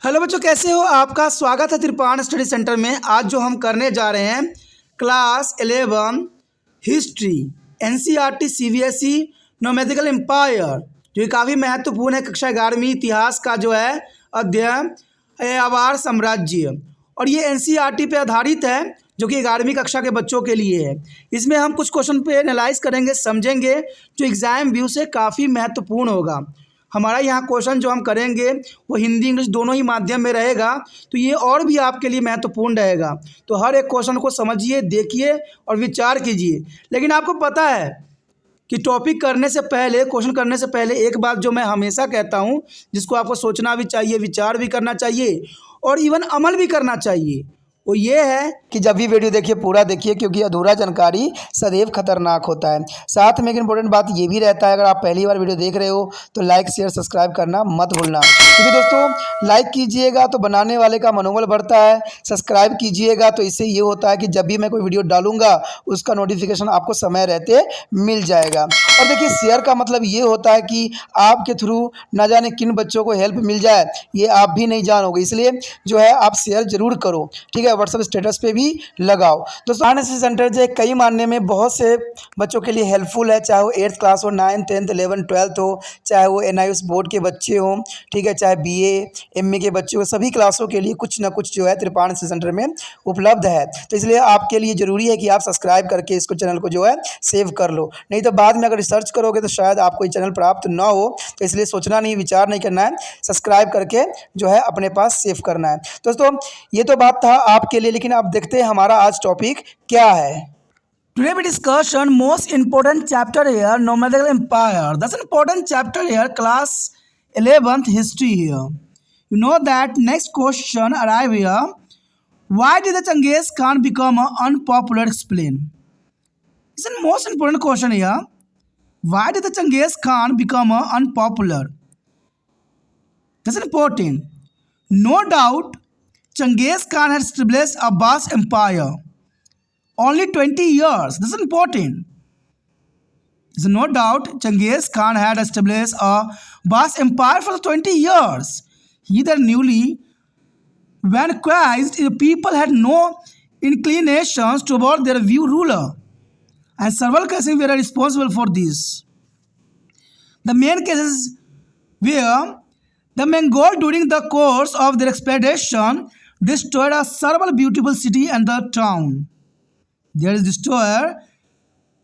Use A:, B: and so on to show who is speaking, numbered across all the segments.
A: Hello बच्चों, कैसे हो? आपका स्वागत है त्रिपाण स्टडी सेंटर में। आज जो हम करने जा रहे हैं class 11 history NCERT CBSE nomadic empire, जो कि काफ़ी महत्वपूर्ण है। कक्षा 11वीं इतिहास का जो है अध्ययन अवार साम्राज्य, और ये एनसीईआरटी पे आधारित है, जो कि 11वीं कक्षा के बच्चों के लिए है। इसमें हम कुछ क्वेश्चन पे एनालाइज करेंगे, समझेंगे, जो एग्ज़ाम व्यू से काफ़ी महत्वपूर्ण होगा। हमारा यहाँ क्वेश्चन जो हम करेंगे वो हिंदी इंग्लिश दोनों ही माध्यम में रहेगा, तो ये और भी आपके लिए महत्वपूर्ण रहेगा। तो हर एक क्वेश्चन को समझिए, देखिए और विचार कीजिए। लेकिन आपको पता है कि टॉपिक करने से पहले, क्वेश्चन करने से पहले एक बात जो मैं हमेशा कहता हूँ, जिसको आपको सोचना भी चाहिए, विचार भी करना चाहिए और इवन अमल भी करना चाहिए, वो ये है कि जब भी वीडियो देखिए पूरा देखिए, क्योंकि अधूरा जानकारी सदैव खतरनाक होता है। साथ में एक इम्पोर्टेंट बात ये भी रहता है, अगर आप पहली बार वीडियो देख रहे हो तो लाइक शेयर सब्सक्राइब करना मत भूलना, क्योंकि दोस्तों लाइक कीजिएगा तो बनाने वाले का मनोबल बढ़ता है, सब्सक्राइब कीजिएगा तो इससे ये होता है कि जब भी मैं कोई वीडियो डालूंगा उसका नोटिफिकेशन आपको समय रहते मिल जाएगा। और देखिए, शेयर का मतलब ये होता है कि आपके थ्रू ना जाने किन बच्चों को हेल्प मिल जाए, ये आप भी नहीं जानोगे, इसलिए जो है आप शेयर जरूर करो, ठीक है। व्हाट्सएप स्टेटस पे भी लगाओ। दोस्तों एनएसएस सेंटर जो कई मानने में बहुत से बच्चों के लिए हेल्पफुल है, चाहे वो 8th क्लास हो, 9th 10th 11th 12th हो, चाहे वो एनआईएस बोर्ड के बच्चे हों, ठीक है, चाहे बीए एमए के बच्चे हो, सभी क्लासों के लिए कुछ ना कुछ जो है त्रिपाण एनएसएस सेंटर में उपलब्ध है। तो इसलिए आपके लिए ज़रूरी है कि आप सब्सक्राइब करके इसको चैनल को जो है सेव कर लो, नहीं तो बाद में अगर रिसर्च करोगे तो शायद आपको ये चैनल प्राप्त ना हो। तो इसलिए सोचना नहीं, विचार नहीं करना है, सब्सक्राइब करके जो है अपने पास सेव करना है। दोस्तों ये तो बात था आपके लिए, लेकिन आप देखते हैं हमारा आज टॉपिक क्या है। Today we discussion most important chapter here, Nomadic Empire. That's an important chapter here, class 11th history here. You know that next question arrive here. Why did the Genghis Khan become unpopular? Explain. It's the most important question here. Why did the Genghis Khan become unpopular? That's important. No doubt, Genghis Khan had established a vast empire. Only 20 years. This is important. There's no doubt Genghis Khan had established a vast empire for 20 years. He then newly vanquished, the people had no inclinations toward their new ruler, and several cases were responsible for this. The main cases were the Mongol, during the course of their expedition, destroyed a several beautiful city and the town. There is destroyer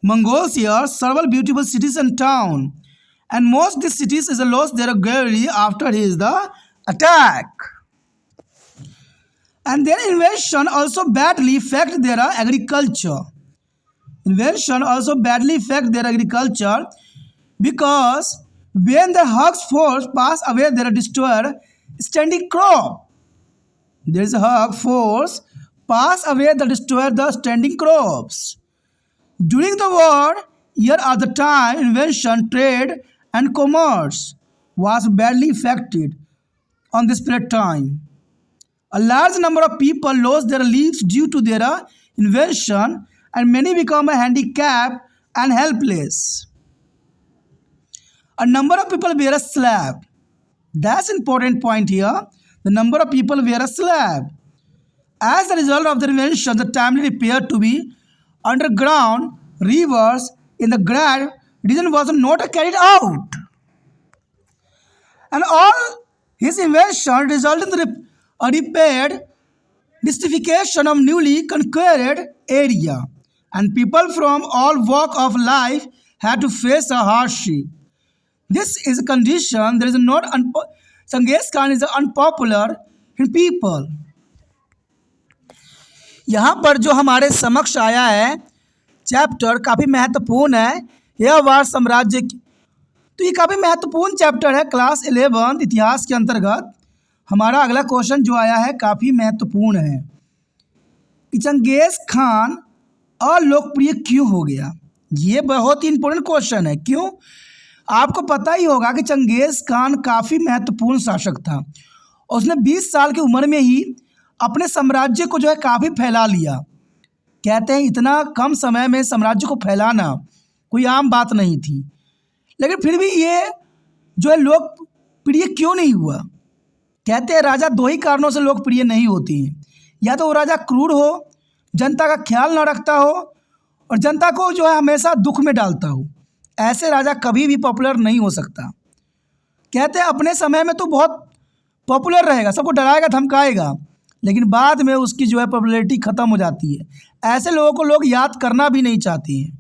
A: Mongols here, several beautiful cities and town, and most of these cities is lost their glory after his the attack. And their invasion also badly affect their agriculture. Invasion also badly affect their agriculture, because when the Hug's force pass away, their destroyer standing crop. There is a Hug force pass away the destroyer the standing crops. During the war, here are the time invention, trade and commerce was badly affected on this period time. A large number of people lost their lives due to their invention, and many become handicapped and helpless. A number of people were a slave. That's important point here. The number of people were a slave. As a result of the invention, the timely repair to be underground rivers in the Grand region was not carried out. And all his invention resulted in a repaired desertification of newly conquered area, and people from all walk of life had to face a hardship. This is a condition. There is not Genghis Khan is unpopular in people. यहाँ पर जो हमारे समक्ष आया है chapter काफ़ी महत्वपूर्ण है, यह अवार साम्राज्य की। तो ये काफ़ी महत्वपूर्ण चैप्टर है क्लास 11 इतिहास के अंतर्गत। हमारा अगला क्वेश्चन जो आया है काफ़ी महत्वपूर्ण है कि चंगेज़ खान अलोकप्रिय क्यों हो गया। ये बहुत ही इंपॉर्टेंट क्वेश्चन है। क्यों? आपको पता ही होगा कि चंगेज़ खान काफ़ी महत्वपूर्ण शासक था। उसने 20 साल की उम्र में ही अपने साम्राज्य को जो है काफ़ी फैला लिया। कहते हैं इतना कम समय में साम्राज्य को फैलाना कोई आम बात नहीं थी, लेकिन फिर भी ये जो है लोकप्रिय क्यों नहीं हुआ। कहते हैं राजा दो ही कारणों से लोकप्रिय नहीं होते हैं, या तो वो राजा क्रूर हो, जनता का ख्याल न रखता हो और जनता को जो है हमेशा दुख में डालता हो। ऐसे राजा कभी भी पॉपुलर नहीं हो सकता। कहते हैं अपने समय में तो बहुत पॉपुलर रहेगा, सबको डराएगा धमकाएगा, लेकिन बाद में उसकी जो है पॉपुलैरिटी ख़त्म हो जाती है। ऐसे लोगों को लोग याद करना भी नहीं चाहते हैं।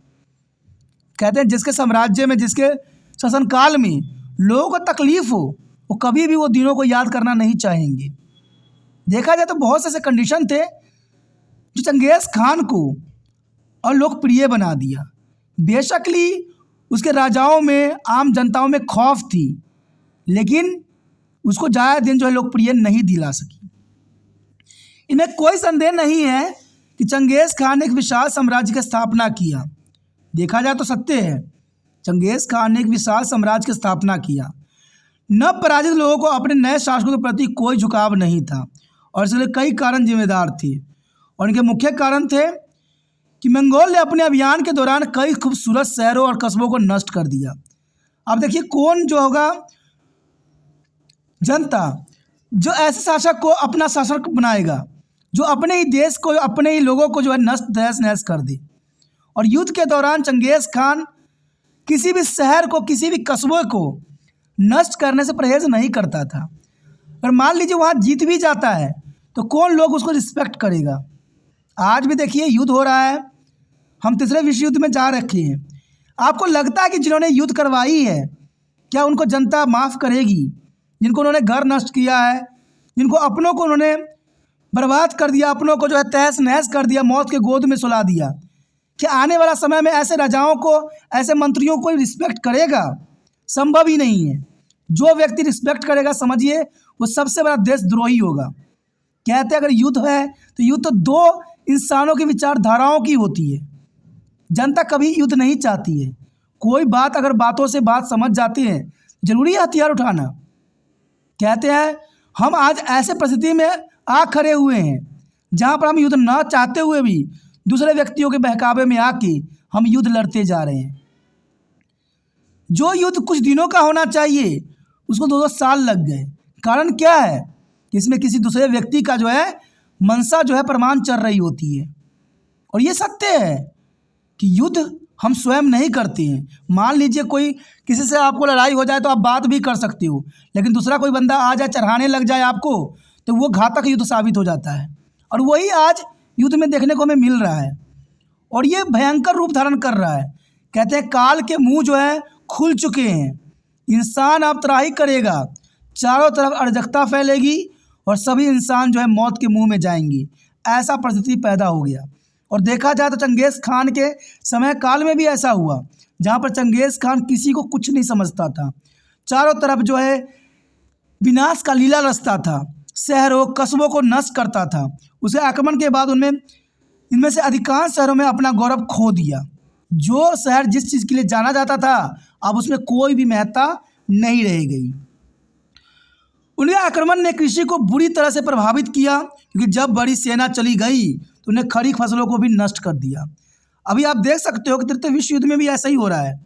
A: कहते हैं जिसके साम्राज्य में, जिसके शासनकाल में लोगों को तकलीफ़ हो, वो कभी भी वो दिनों को याद करना नहीं चाहेंगे। देखा जाए तो बहुत से ऐसे कंडीशन थे जो चंगेज़ खान को और लोकप्रिय बना दिया। बेशकली उसके राजाओं में, आम जनताओं में खौफ थी, लेकिन उसको ज़्यादा दिन जो है लोकप्रिय नहीं दिला सकी। इनमें कोई संदेह नहीं है कि चंगेज़ खान ने एक विशाल साम्राज्य की स्थापना किया। देखा जाए तो सत्य है, चंगेज़ खान ने एक विशाल साम्राज्य की स्थापना किया। नव पराजित लोगों को अपने नए शासकों के प्रति कोई झुकाव नहीं था और इसलिए कई कारण जिम्मेदार थे, और इनके मुख्य कारण थे कि मंगोल ने अपने अभियान के दौरान कई खूबसूरत शहरों और कस्बों को नष्ट कर दिया। अब देखिए कौन जो होगा जनता जो ऐसे शासक को अपना शासक बनाएगा जो अपने ही देश को, अपने ही लोगों को जो है नष्ट तहस नहस कर दे। और युद्ध के दौरान चंगेज़ खान किसी भी शहर को, किसी भी कस्बे को नष्ट करने से परहेज नहीं करता था। और मान लीजिए वहाँ जीत भी जाता है तो कौन लोग उसको रिस्पेक्ट करेगा। आज भी देखिए युद्ध हो रहा है, हम तीसरे विश्व युद्ध में जा रखे हैं। आपको लगता है कि जिन्होंने युद्ध करवाई है क्या उनको जनता माफ़ करेगी? जिनको उन्होंने घर नष्ट किया है, जिनको अपनों को उन्होंने बर्बाद कर दिया, अपनों को जो है तहस नहस कर दिया, मौत के गोद में सुला दिया, क्या आने वाला समय में ऐसे राजाओं को, ऐसे मंत्रियों को रिस्पेक्ट करेगा? संभव ही नहीं है। जो व्यक्ति रिस्पेक्ट करेगा समझिए वो सबसे बड़ा देशद्रोही होगा। कहते हैं अगर युद्ध है तो युद्ध तो दो इंसानों की विचारधाराओं की होती है। जनता कभी युद्ध नहीं चाहती है। कोई बात अगर बातों से बात समझ जाती है, जरूरी है हथियार उठाना। कहते हैं हम आज ऐसे परिस्थिति में आ खड़े हुए हैं जहाँ पर हम युद्ध ना चाहते हुए भी दूसरे व्यक्तियों के बहकावे में आके हम युद्ध लड़ते जा रहे हैं। जो युद्ध कुछ दिनों का होना चाहिए उसको 2-2 साल लग गए। कारण क्या है कि इसमें किसी दूसरे व्यक्ति का जो है मनसा जो है प्रमाण चल रही होती है। और ये सत्य है कि युद्ध हम स्वयं नहीं करते हैं। मान लीजिए कोई किसी से आपको लड़ाई हो जाए तो आप बात भी कर सकते हो, लेकिन दूसरा कोई बंदा आ जाए, चढ़ाने लग जाए आपको, तो वो घातक युद्ध साबित हो जाता है। और वही आज युद्ध में देखने को हमें मिल रहा है और ये भयंकर रूप धारण कर रहा है। कहते हैं काल के मुंह जो है खुल चुके हैं। इंसान अब त्राही करेगा, चारों तरफ अराजकता फैलेगी और सभी इंसान जो है मौत के मुंह में जाएंगे। ऐसा परिस्थिति पैदा हो गया। और देखा जाए तो चंगेज़ खान के समय काल में भी ऐसा हुआ, जहाँ पर चंगेज़ खान किसी को कुछ नहीं समझता था। चारों तरफ जो है विनाश का लीला रचता था, शहरों कस्बों को नष्ट करता था। उसे आक्रमण के बाद इनमें से अधिकांश शहरों में अपना गौरव खो दिया। जो शहर जिस चीज़ के लिए जाना जाता था अब उसमें कोई भी महत्ता नहीं रह गई। उनके आक्रमण ने कृषि को बुरी तरह से प्रभावित किया, क्योंकि जब बड़ी सेना चली गई तो उन्हें खड़ी फसलों को भी नष्ट कर दिया। अभी आप देख सकते हो कि तृतीय विश्व युद्ध में भी ऐसा ही हो रहा है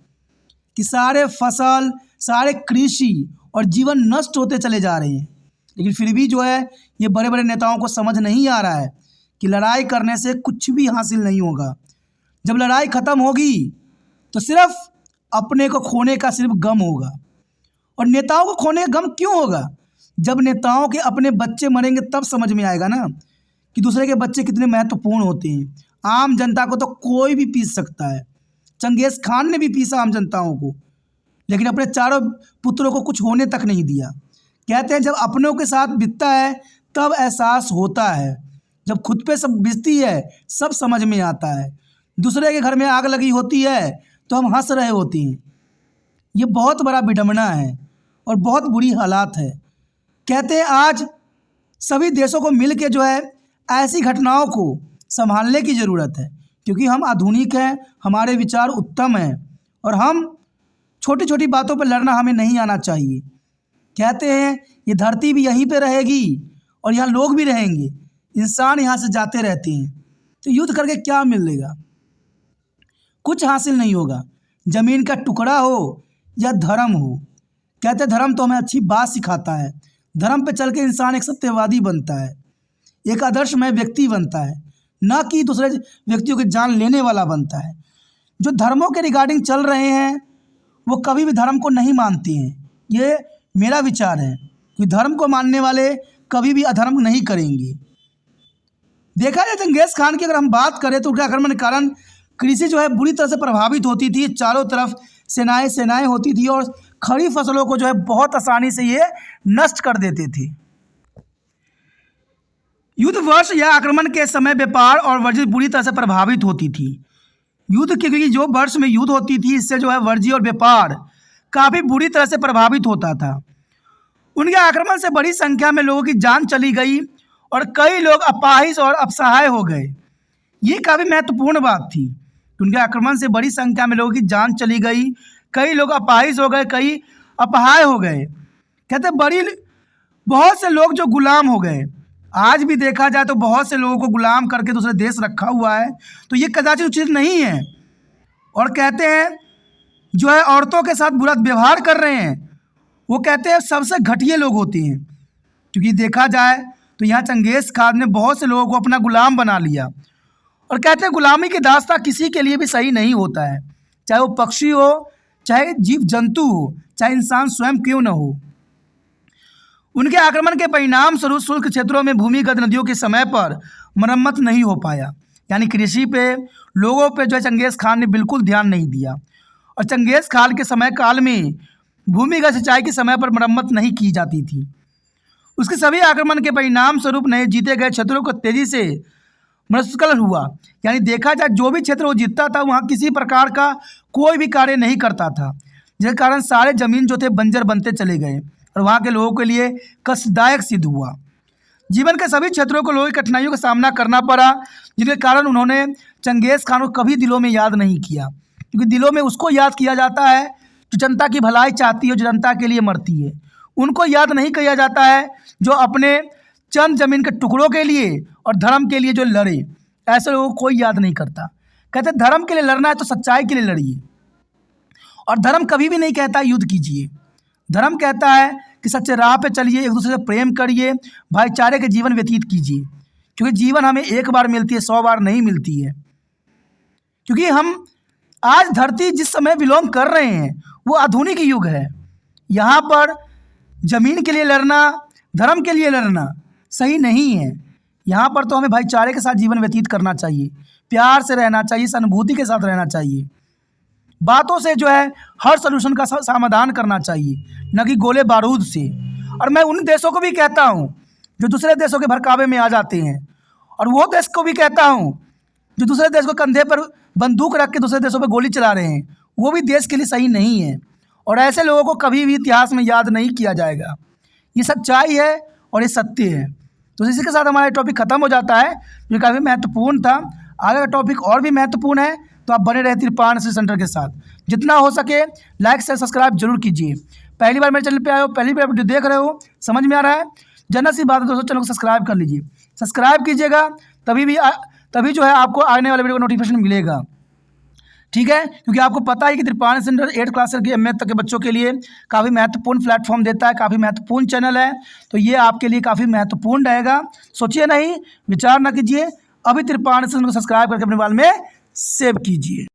A: कि सारे फसल, सारे कृषि और जीवन नष्ट होते चले जा रहे हैं। लेकिन फिर भी जो है ये बड़े बड़े नेताओं को समझ नहीं आ रहा है कि लड़ाई करने से कुछ भी हासिल नहीं होगा। जब लड़ाई ख़त्म होगी तो सिर्फ अपने को खोने का सिर्फ गम होगा। और नेताओं को खोने का गम क्यों होगा? जब नेताओं के अपने बच्चे मरेंगे तब समझ में आएगा ना कि दूसरे के बच्चे कितने महत्वपूर्ण होते हैं। आम जनता को तो कोई भी पीस सकता है। चंगेज़ खान ने भी पीसा आम जनताओं को, लेकिन अपने चारों पुत्रों को कुछ होने तक नहीं दिया। कहते हैं जब अपनों के साथ बीतता है तब एहसास होता है, जब खुद पे सब बीतती है सब समझ में आता है। दूसरे के घर में आग लगी होती है तो हम हंस रहे होते हैं। ये बहुत बड़ा विडंबना है और बहुत बुरी हालात है। कहते हैं आज सभी देशों को मिल के जो है ऐसी घटनाओं को संभालने की ज़रूरत है, क्योंकि हम आधुनिक हैं, हमारे विचार उत्तम हैं और हम छोटी छोटी बातों पर लड़ना हमें नहीं आना चाहिए। कहते हैं ये धरती भी यहीं पे रहेगी और यहाँ लोग भी रहेंगे, इंसान यहाँ से जाते रहते हैं, तो युद्ध करके क्या मिलेगा? कुछ हासिल नहीं होगा। ज़मीन का टुकड़ा हो या धर्म हो। कहते धर्म तो हमें अच्छी बात सिखाता है, धर्म पे चल के इंसान एक सत्यवादी बनता है, एक आदर्शमय व्यक्ति बनता है, न कि दूसरे व्यक्तियों की जान लेने वाला बनता है। जो धर्मों के रिगार्डिंग चल रहे हैं वो कभी भी धर्म को नहीं मानते हैं, ये मेरा विचार है कि धर्म को मानने वाले कभी भी अधर्म नहीं करेंगे। देखा जाए चंगेज़ खान की अगर हम बात करें तो उनके आक्रमण के कारण कृषि जो है बुरी तरह से प्रभावित होती थी। चारों तरफ सेनाएं होती थी और खड़ी फसलों को जो है बहुत आसानी से ये नष्ट कर देते थे। युद्ध वर्ष या आक्रमण के समय व्यापार और वाणिज्य बुरी तरह से प्रभावित होती थी। युद्ध के क्योंकि जो वर्ष में युद्ध होती थी इससे जो है वाणिज्य और व्यापार काफ़ी बुरी तरह से प्रभावित होता था। उनके आक्रमण से बड़ी संख्या में लोगों की जान चली गई और कई लोग अपाहिज और असहाय हो गए। ये काफ़ी महत्वपूर्ण बात थी। उनके आक्रमण से बड़ी संख्या में लोगों की जान चली गई, कई लोग अपाहिज हो गए, कई अपहाय हो गए। कहते बहुत से लोग जो गुलाम हो गए। आज भी देखा जाए तो बहुत से लोगों को गुलाम करके दूसरे देश रखा हुआ है, तो ये कदाचित उचित नहीं है। और कहते हैं जो है औरतों के साथ बुरा व्यवहार कर रहे हैं, वो कहते हैं सबसे घटिया लोग होते हैं। क्योंकि देखा जाए तो यहाँ चंगेज़ खान ने बहुत से लोगों को अपना गुलाम बना लिया। और कहते हैं गुलामी की दास्तां किसी के लिए भी सही नहीं होता है, चाहे वो पक्षी हो, चाहे जीव जंतु हो, चाहे इंसान स्वयं क्यों न हो। उनके आक्रमण के परिणाम स्वरूप शुष्क क्षेत्रों में भूमिगत नदियों के समय पर मरम्मत नहीं हो पाया। यानी कृषि पे, लोगों पे जो है चंगेज़ खान ने बिल्कुल ध्यान नहीं दिया। और चंगेज़ खान के समय काल में भूमिगत सिंचाई के समय पर मरम्मत नहीं की जाती थी। उसके सभी आक्रमण के परिणाम स्वरूप नए जीते गए क्षेत्रों को तेज़ी से मुश्किल हुआ। यानी देखा जाए जो भी क्षेत्र वो जीतता था वहाँ किसी प्रकार का कोई भी कार्य नहीं करता था, जिसके कारण सारे ज़मीन जो थे बंजर बनते चले गए और वहाँ के लोगों के लिए कष्टदायक सिद्ध हुआ। जीवन के सभी क्षेत्रों को लोगों की कठिनाइयों का सामना करना पड़ा, जिनके कारण उन्होंने चंगेज़ खान को कभी दिलों में याद नहीं किया। क्योंकि दिलों में उसको याद किया जाता है जो जनता की भलाई चाहती है, जो जनता के लिए मरती है। उनको याद नहीं किया जाता है जो अपने चंद जमीन के टुकड़ों के लिए और धर्म के लिए जो लड़े। ऐसे लोगों को कोई याद नहीं करता। कहते धर्म के लिए लड़ना है तो सच्चाई के लिए लड़िए। और धर्म कभी भी नहीं कहता युद्ध कीजिए। धर्म कहता है कि सच्चे राह पे चलिए, एक दूसरे से प्रेम करिए, भाईचारे के जीवन व्यतीत कीजिए। क्योंकि जीवन हमें एक बार मिलती है, 100 बार नहीं मिलती है। क्योंकि हम आज धरती जिस समय बिलोंग कर रहे हैं वो आधुनिक युग है। यहाँ पर ज़मीन के लिए लड़ना, धर्म के लिए लड़ना सही नहीं है। यहाँ पर तो हमें भाईचारे के साथ जीवन व्यतीत करना चाहिए, प्यार से रहना चाहिए, सहानुभूति के साथ रहना चाहिए। बातों से जो है हर सलूशन का समाधान करना चाहिए, न कि गोले बारूद से। और मैं उन देशों को भी कहता हूँ जो दूसरे देशों के भड़कावे में आ जाते हैं, और वो देश को भी कहता हूँ जो दूसरे देश को कंधे पर बंदूक रख के दूसरे देशों पर गोली चला रहे हैं, वो भी देश के लिए सही नहीं है। और ऐसे लोगों को कभी भी इतिहास में याद नहीं किया जाएगा। ये सच्चाई है और ये सत्य है। तो इसी के साथ हमारा टॉपिक ख़त्म हो जाता है, जो काफ़ी महत्वपूर्ण था। आगे का टॉपिक और भी महत्वपूर्ण है, तो आप बने रहे तिरपान स्टडी सेंटर के साथ। जितना हो सके लाइक से सब्सक्राइब जरूर कीजिए। पहली बार मेरे चैनल पे आए हो, पहली बार वीडियो देख रहे हो, समझ में आ रहा है, जनरल सी बात है दोस्तों, चैनल को सब्सक्राइब कर लीजिए। सब्सक्राइब कीजिएगा तभी जो है आपको आने वाले वीडियो का नोटिफिकेशन मिलेगा। ठीक है, क्योंकि आपको पता है कि तिरपान सेंटर 8 क्लास से एम तक के बच्चों के लिए काफ़ी महत्वपूर्ण प्लेटफॉर्म देता है, काफ़ी महत्वपूर्ण चैनल है। तो ये आपके लिए काफ़ी महत्वपूर्ण रहेगा। सोचिए नहीं, विचार ना कीजिए, अभी तिरपान सेंटर को सब्सक्राइब करके अपने मोबाइल में सेव कीजिए।